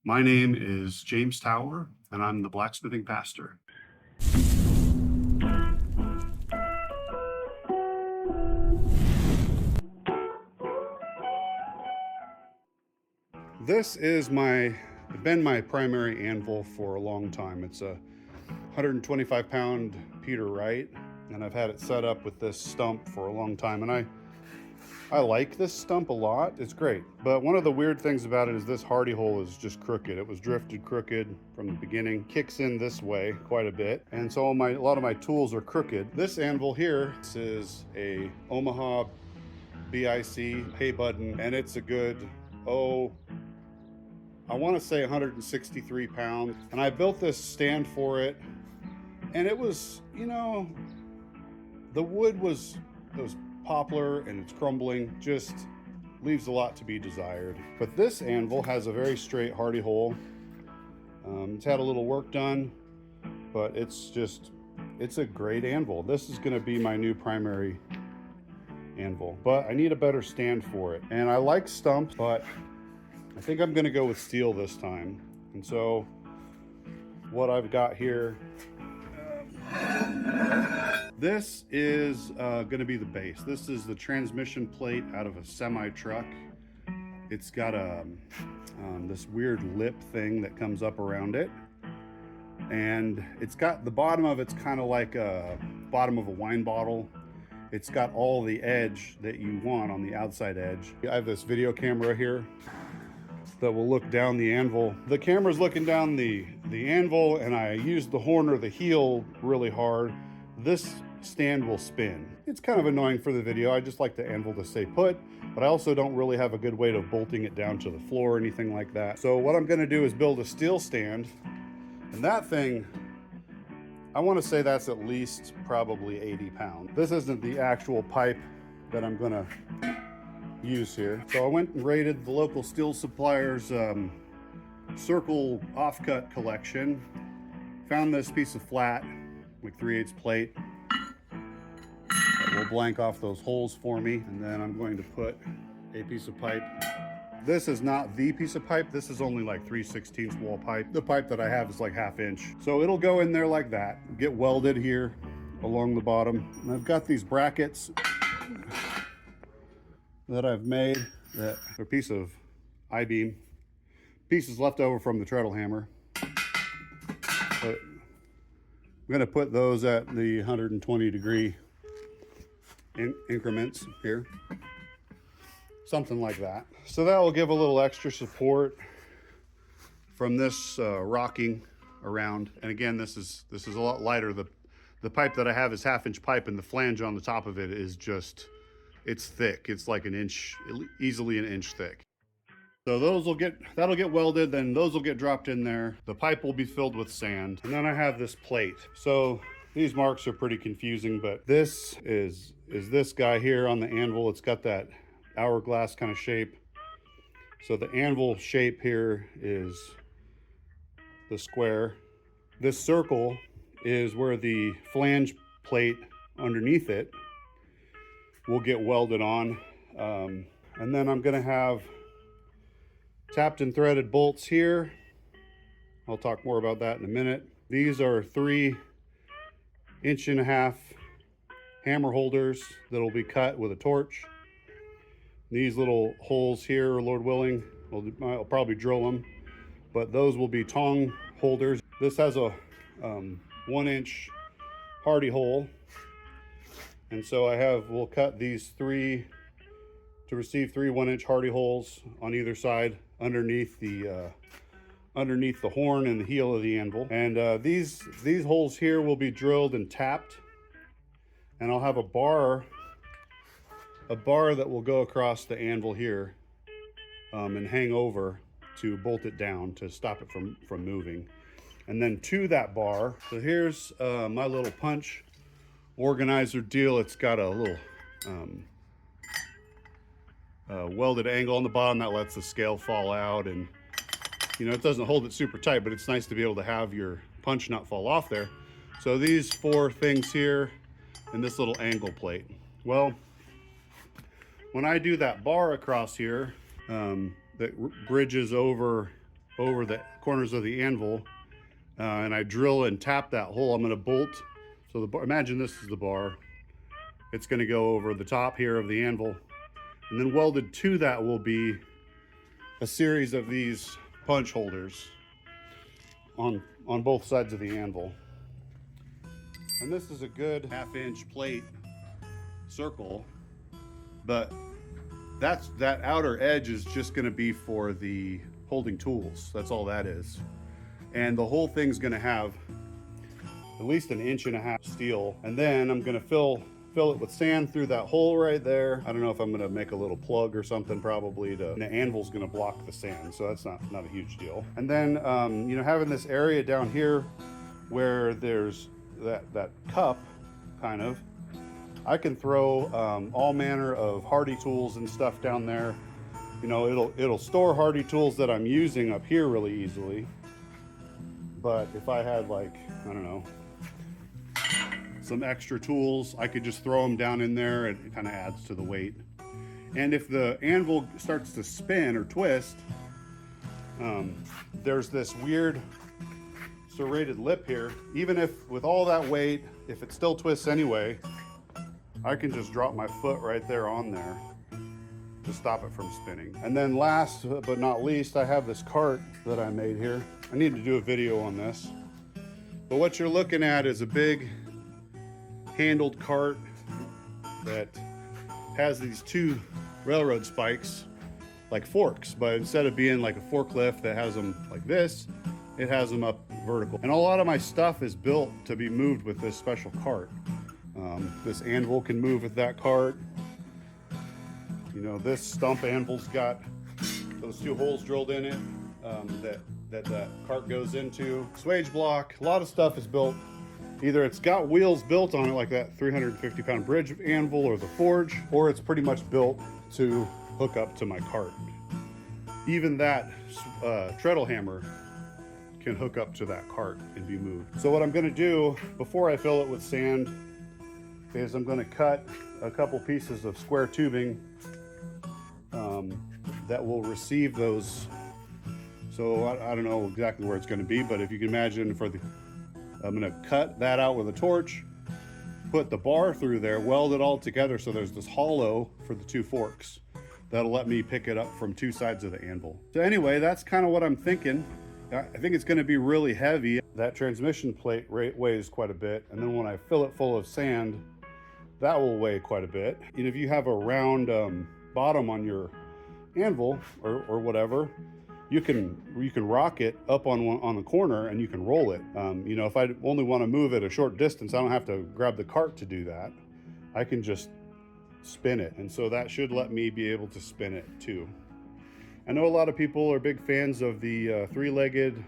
My name is James Tower, and I'm the blacksmithing pastor. This is been my primary anvil for a long time. It's a 125-pound Peter Wright, and I've had it set up with this stump for a long time, and I like this stump a lot. It's great. But one of the weird things about it is this hardy hole is just crooked. It was drifted crooked from the beginning. Kicks in this way quite a bit. And so a lot of my tools are crooked. This anvil here, this is a Omaha BIC hay button, and it's a good, I want to say 163 pounds. And I built this stand for it, and it was, the wood was poplar and it's crumbling, just leaves a lot to be desired. But this anvil has a very straight hardy hole. It's had a little work done, but it's a great anvil. This is going to be my new primary anvil, but I need a better stand for it. And I like stumps, but I think I'm going to go with steel this time. And so what I've got here, this is going to be the base. This is the transmission plate out of a semi truck. It's got this weird lip thing that comes up around it, and it's got the bottom of it's kind of like a bottom of a wine bottle. It's got all the edge that you want on the outside edge. I have this video camera here that will look down the anvil. The camera's looking down the anvil, and I use the horn or the heel really hard. This stand will spin. It's kind of annoying for the video. I just like the anvil to stay put, but I also don't really have a good way of bolting it down to the floor or anything like that. So what I'm gonna do is build a steel stand, and that thing, I wanna say that's at least probably 80 pounds. This isn't the actual pipe that I'm gonna use here. So I went and raided the local steel supplier's circle offcut collection. Found this piece of flat, like 3/8 plate. That will blank off those holes for me. And then I'm going to put a piece of pipe. This is not the piece of pipe. This is only like 3/16 wall pipe. The pipe that I have is like 1/2 inch. So it'll go in there like that. Get welded here along the bottom. And I've got these brackets that I've made that are a piece of I-beam. Pieces left over from the treadle hammer. But I'm gonna put those at the 120-degree increments here. Something like that. So that will give a little extra support from this rocking around. And again, this is a lot lighter. The pipe that I have is 1/2 inch pipe, and the flange on the top of it is just, it's thick. It's like an inch, easily an inch thick. So that'll get welded, then those will get dropped in there. The pipe will be filled with sand. And then I have this plate. So these marks are pretty confusing, but this is this guy here on the anvil. It's got that hourglass kind of shape. So the anvil shape here is the square. This circle is where the flange plate underneath it will get welded on. And then I'm gonna have tapped and threaded bolts here. I'll talk more about that in a minute. These are 3.5 inch hammer holders that'll be cut with a torch. These little holes here, Lord willing, I'll probably drill them, but those will be tong holders. This has a 1 inch hardy hole. And so we'll cut these to receive 3 1 inch hardy holes on either side underneath the horn and the heel of the anvil. And these holes here will be drilled and tapped. And I'll have a bar that will go across the anvil here and hang over to bolt it down to stop it from moving. And then to that bar, so here's my little punch organizer deal. It's got a little welded angle on the bottom that lets the scale fall out, and it doesn't hold it super tight, but it's nice to be able to have your punch not fall off there. So these 4 things here and this little angle plate. Well, when I do that bar across here that bridges over over the corners of the anvil, and I drill and tap that hole. I'm going to bolt. So the bar, imagine this is the bar. It's going to go over the top here of the anvil, and then welded to that will be a series of these punch holders on both sides of the anvil. And this is a good 1/2-inch plate circle, but that outer edge is just going to be for the holding tools. That's all that is. And the whole thing's going to have at least 1.5 inches steel. And then I'm going to fill it with sand through that hole right there. I don't know if I'm going to make a little plug or something, probably. The anvil's going to block the sand, so that's not a huge deal. And then you know, having this area down here where there's that cup, kind of, I can throw all manner of hardy tools and stuff down there. You know, it'll store hardy tools that I'm using up here really easily. But if I had, like, I don't know, some extra tools, I could just throw them down in there, and it kind of adds to the weight. And if the anvil starts to spin or twist, there's this weird serrated lip here. Even if with all that weight, if it still twists anyway, I can just drop my foot right there on there to stop it from spinning. And then last but not least, I have this cart that I made here. I need to do a video on this. But what you're looking at is a big handled cart that has these 2 railroad spikes like forks, but instead of being like a forklift that has them like this, it has them up vertical. And a lot of my stuff is built to be moved with this special cart. This anvil can move with that cart. You know, this stump anvil's got those 2 holes drilled in it that cart goes into. Swage block, a lot of stuff is built. Either it's got wheels built on it, like that 350-pound bridge anvil or the forge, or it's pretty much built to hook up to my cart. Even that treadle hammer can hook up to that cart and be moved. So what I'm going to do before I fill it with sand is I'm going to cut a couple pieces of square tubing that will receive those. So I don't know exactly where it's going to be, but if you can imagine, I'm going to cut that out with a torch, put the bar through there, weld it all together so there's this hollow for the 2 forks. That'll let me pick it up from 2 sides of the anvil. So anyway, that's kind of what I'm thinking. I think it's going to be really heavy. That transmission plate weighs quite a bit, and then when I fill it full of sand, that will weigh quite a bit. And if you have a round bottom on your anvil or whatever, you can rock it up on the corner and you can roll it. You know, if I only want to move it a short distance, I don't have to grab the cart to do that. I can just spin it, and so that should let me be able to spin it too. I know a lot of people are big fans of the 3-legged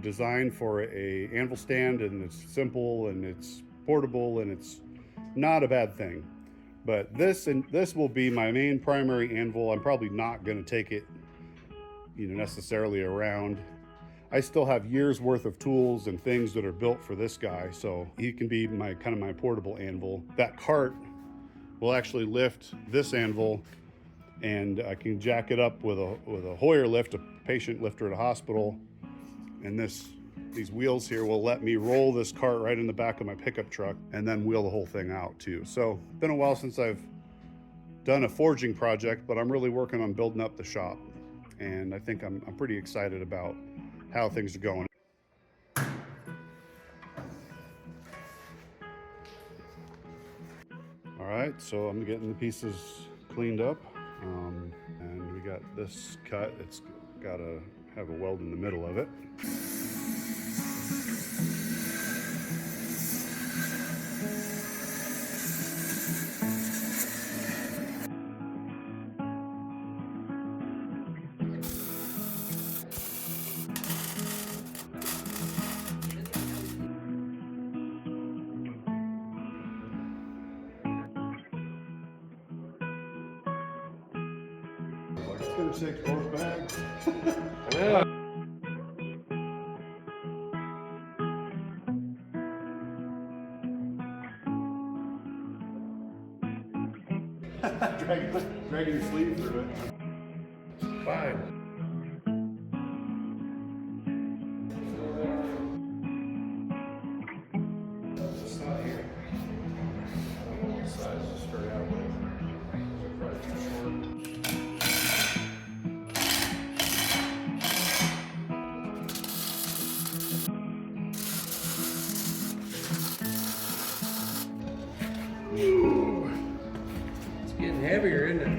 design for a anvil stand, and it's simple and it's portable and it's not a bad thing. But this will be my main primary anvil. I'm probably not going to take it, you know, necessarily around. I still have years worth of tools and things that are built for this guy, so he can be my kind of my portable anvil. That cart will actually lift this anvil, and I can jack it up with a Hoyer lift, a patient lifter at a hospital. And these wheels here will let me roll this cart right in the back of my pickup truck and then wheel the whole thing out too. So it's been a while since I've done a forging project, but I'm really working on building up the shop. And I think I'm pretty excited about how things are going. All right, so I'm getting the pieces cleaned up. And we got this cut. It's got to have a weld in the middle of it. It's gonna take both bags. Yeah. dragging your sleeve through it. Fine.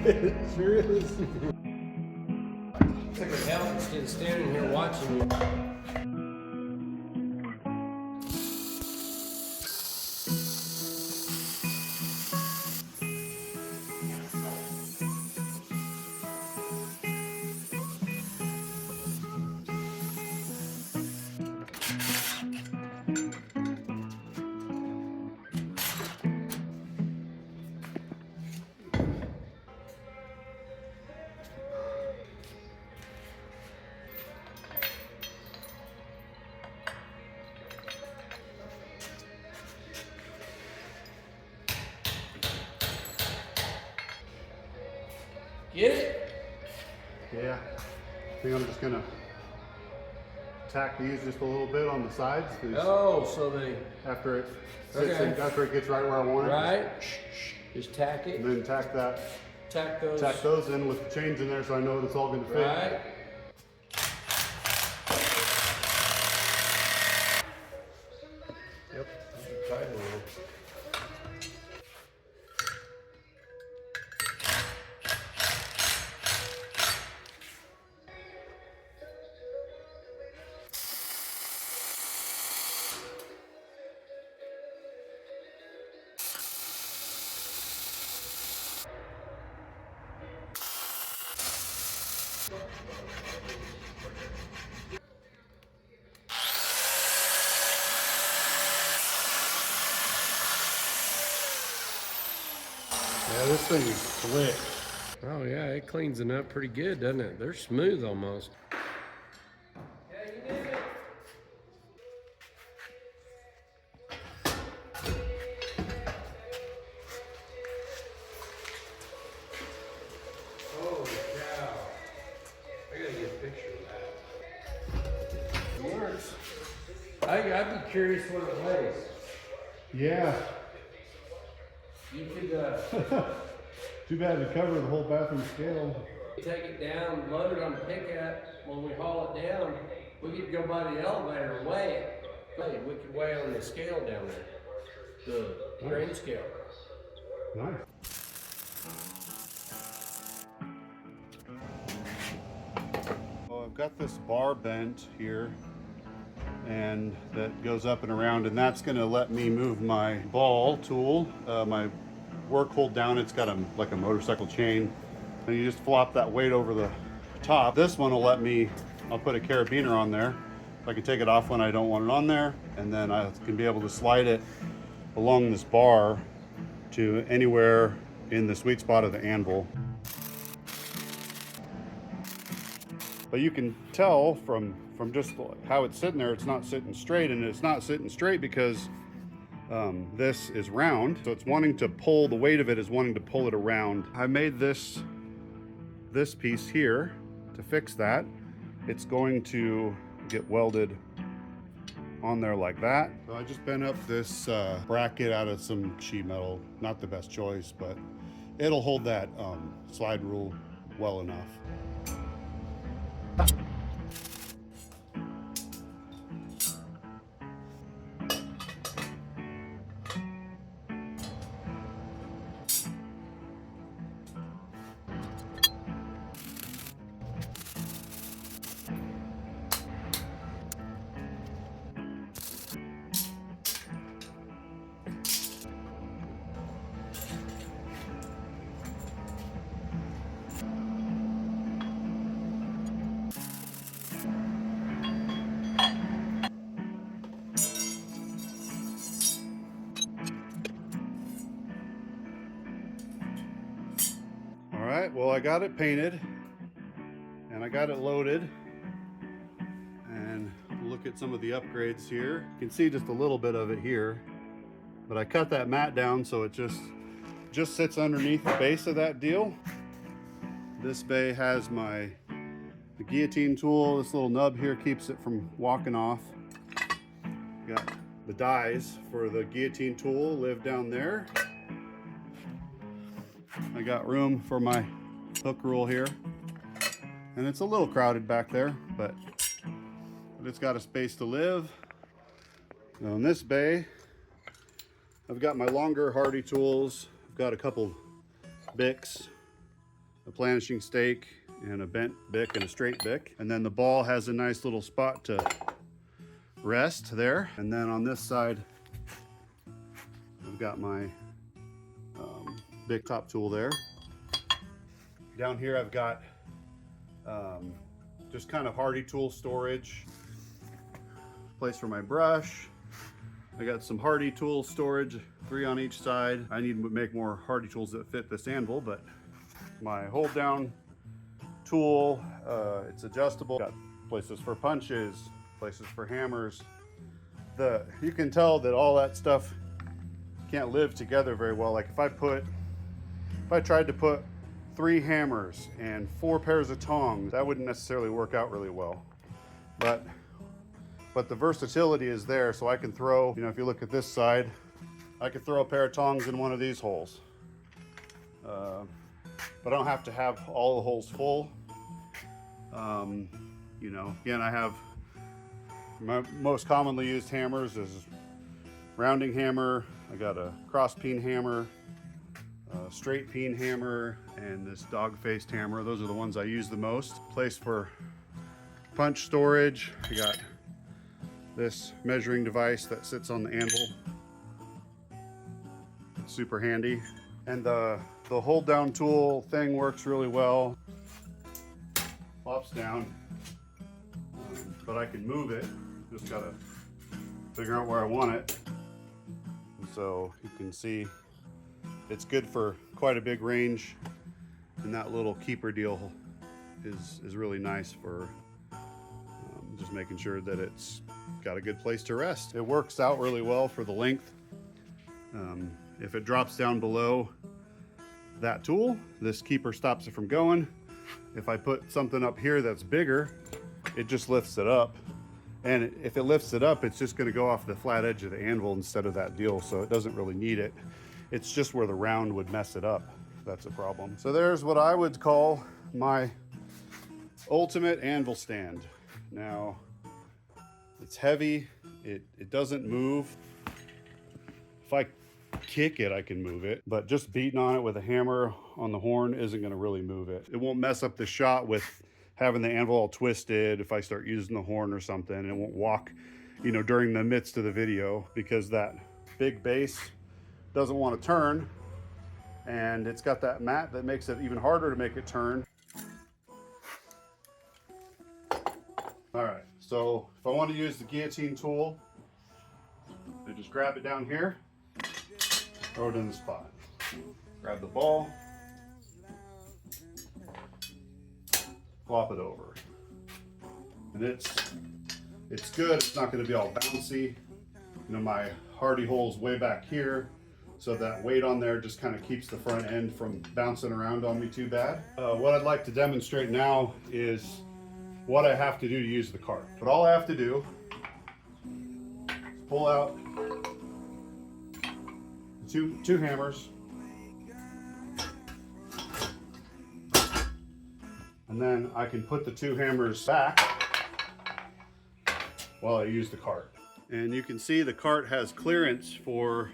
It sure is. It's like a help instead of standing here watching you. Get it? Yeah. I think I'm just gonna tack these just a little bit on the sides. Oh, so they After it sits Okay. in, after it gets right where I want it. right. Just tack And it. then tack those in with the chains in there so I know it's all gonna fit. Right. Yep. Tight a little. Yeah, this thing is slick. Oh yeah, it cleans it up pretty good, doesn't it? They're smooth almost. Holy cow. I gotta get a picture of that. It works. I'd be curious what it weighs. Yeah. You could Too bad to cover the whole bathroom scale. take it down, load it on the pickup. When we haul it down, we could go by the elevator and weigh it. We could weigh on the scale down there, the grain scale. Nice. Well, I've got this bar bent here, and that goes up and around, and that's going to let me move my ball tool, my work hold down. It's got like a motorcycle chain, and you just flop that weight over the top. This one will let me, I'll put a carabiner on there. I can take it off when I don't want it on there, and then I can be able to slide it along this bar to anywhere in the sweet spot of the anvil. But you can tell from just how it's sitting there, it's not sitting straight, and it's not sitting straight because this is round, so it's wanting to pull, the weight of it is wanting to pull it around. I made this piece here to fix that. It's going to get welded on there like that. So I just bent up this bracket out of some sheet metal. Not the best choice, but it'll hold that slide rule well enough. All right, well, I got it painted and I got it loaded, and look at some of the upgrades here. You can see just a little bit of it here, but I cut that mat down so it just sits underneath the base of that deal. This bay has the guillotine tool. This little nub here keeps it from walking off. Got the dies for the guillotine tool live down there. I got room for my hook rule here, and it's a little crowded back there, but it's got a space to live. Now in this bay, I've got my longer hardy tools. I've got a couple Bics, a planishing stake and a bent bick and a straight bick. And then the ball has a nice little spot to rest there. And then on this side, I've got my big top tool there. Down here I've got just kind of hardy tool storage, place for my brush. I got some hardy tool storage, 3 on each side. I need to make more hardy tools that fit this anvil, but my hold down tool, it's adjustable. Got places for punches, places for hammers. You can tell that all that stuff can't live together very well. Like if I tried to put 3 hammers and 4 pairs of tongs, that wouldn't necessarily work out really well. But the versatility is there, so I can throw, you know, if you look at this side, I could throw a pair of tongs in one of these holes. But I don't have to have all the holes full. You know, again, I have my most commonly used hammers is rounding hammer. I got a cross peen hammer, a straight peen hammer, and this dog-faced hammer. Those are the ones I use the most. Place for punch storage. I got this measuring device that sits on the anvil. It's super handy. And the hold down tool thing works really well. Pops down, but I can move it. Just gotta figure out where I want it. And so you can see it's good for quite a big range, and that little keeper deal is really nice for just making sure that it's got a good place to rest. It works out really well for the length. If it drops down below that tool, this keeper stops it from going. If I put something up here that's bigger, it just lifts it up. And if it lifts it up, it's just gonna go off the flat edge of the anvil instead of that deal, so it doesn't really need it. It's just where the round would mess it up. That's a problem. So there's what I would call my ultimate anvil stand. Now, it's heavy, it doesn't move. If I kick it, I can move it, but just beating on it with a hammer on the horn isn't gonna really move it. It won't mess up the shot with having the anvil all twisted if I start using the horn or something. It won't walk, you know, during the midst of the video, because that big base doesn't want to turn, and it's got that mat that makes it even harder to make it turn. All right, so if I want to use the guillotine tool, I just grab it down here, throw it in the spot. Grab the ball, flop it over. And it's good, it's not gonna be all bouncy. You know, my hardy hole's way back here, so that weight on there just kind of keeps the front end from bouncing around on me too bad. What I'd like to demonstrate now is what I have to do to use the cart. But all I have to do is pull out two hammers, and then I can put the 2 hammers back while I use the cart. And you can see the cart has clearance for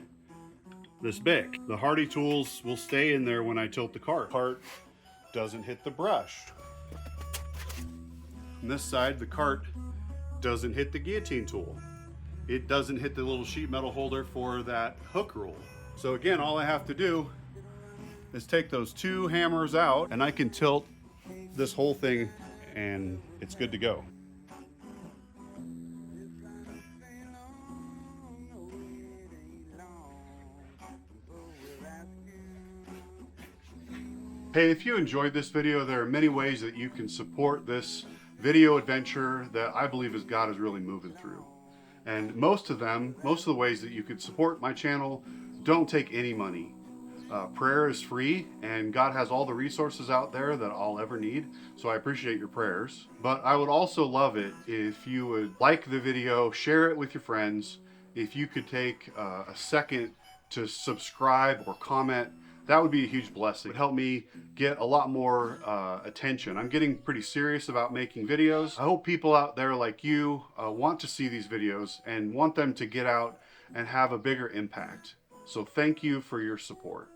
this bick. The hardy tools will stay in there when I tilt the cart. Cart doesn't hit the brush. On this side, the cart doesn't hit the guillotine tool. It doesn't hit the little sheet metal holder for that hook rule. So again, all I have to do is take those 2 hammers out, and I can tilt this whole thing and it's good to go. Hey, if you enjoyed this video, there are many ways that you can support this video adventure that I believe is God is really moving through. And most of the ways that you could support my channel don't take any money. Prayer is free, and God has all the resources out there that I'll ever need, so I appreciate your prayers. But I would also love it if you would like the video, share it with your friends. If you could take a second to subscribe or comment, that would be a huge blessing. It would help me get a lot more attention. I'm getting pretty serious about making videos. I hope people out there like you want to see these videos and want them to get out and have a bigger impact. So thank you for your support.